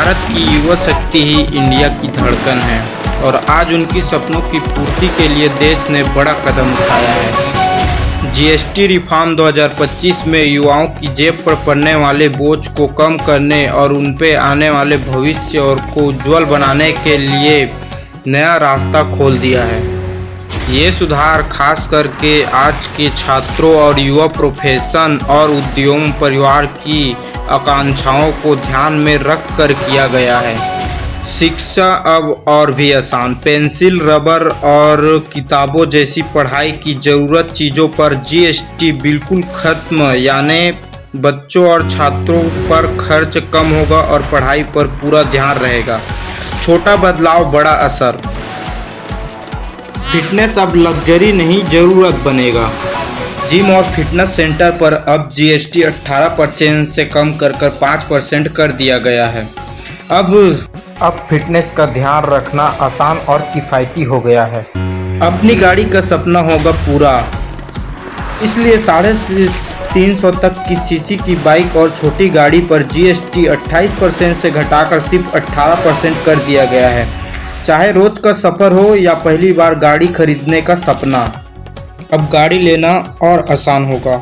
भारत की युवा शक्ति ही इंडिया की धड़कन है और आज उनकी सपनों की पूर्ति के लिए देश ने बड़ा कदम उठाया है। जीएसटी रिफॉर्म 2025 में युवाओं की जेब पर पड़ने वाले बोझ को कम करने और उन पे आने वाले भविष्य और को उज्जवल बनाने के लिए नया रास्ता खोल दिया है। ये सुधार खास करके आज के छात्रों और युवा प्रोफेशन और उद्योग परिवार की आकांक्षाओं को ध्यान में रख कर किया गया है। शिक्षा अब और भी आसान, पेंसिल, रबर और किताबों जैसी पढ़ाई की ज़रूरत चीज़ों पर जीएसटी बिल्कुल खत्म, यानी बच्चों और छात्रों पर खर्च कम होगा और पढ़ाई पर पूरा ध्यान रहेगा। छोटा बदलाव, बड़ा असर। फिटनेस अब लग्जरी नहीं, ज़रूरत बनेगा। जिम और फिटनेस सेंटर पर अब जीएसटी 18% से कम कर 5% कर दिया गया है। अब फिटनेस का ध्यान रखना आसान और किफ़ायती हो गया है। अपनी गाड़ी का सपना होगा पूरा, इसलिए 350 तक की सीसी की बाइक और छोटी गाड़ी पर जीएसटी 28% से घटाकर सिर्फ 18% कर दिया गया है। चाहे रोज का सफ़र हो या पहली बार गाड़ी खरीदने का सपना, अब गाड़ी लेना और आसान होगा।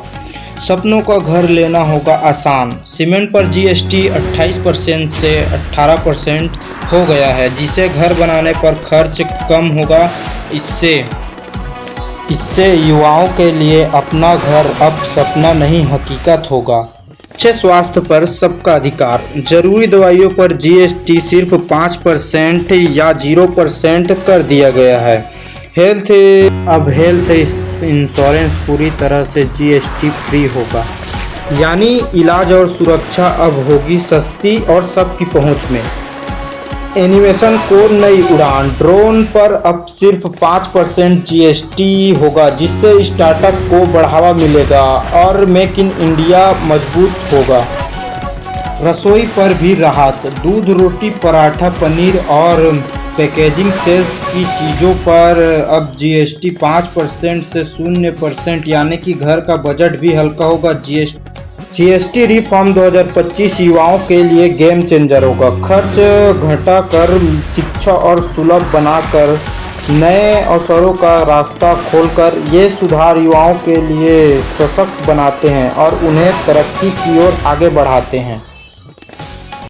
सपनों का घर लेना होगा आसान। सीमेंट पर जीएसटी 28% से 18% हो गया है, जिससे घर बनाने पर खर्च कम होगा। इससे युवाओं के लिए अपना घर अब सपना नहीं हकीकत होगा। अच्छे स्वास्थ्य पर सबका अधिकार। जरूरी दवाइयों पर जीएसटी सिर्फ 5% या 0% कर दिया गया है। हेल्थ इंश्योरेंस पूरी तरह से जीएसटी फ्री होगा, यानी इलाज और सुरक्षा अब होगी सस्ती और सबकी पहुंच में। एनिमेशन को नई उड़ान, ड्रोन पर अब सिर्फ 5% जीएसटी होगा, जिससे स्टार्टअप को बढ़ावा मिलेगा और मेक इन इंडिया मजबूत होगा। रसोई पर भी राहत, दूध, रोटी, पराठा, पनीर और पैकेजिंग सेल्स की चीज़ों पर अब जीएसटी 5% से 0%, यानी कि घर का बजट भी हल्का होगा। जीएसटी रिफॉर्म 2025 युवाओं के लिए गेम चेंजर होगा। खर्च घटाकर, शिक्षा और सुलभ बनाकर, नए अवसरों का रास्ता खोलकर ये सुधार युवाओं के लिए सशक्त बनाते हैं और उन्हें तरक्की की ओर आगे बढ़ाते हैं।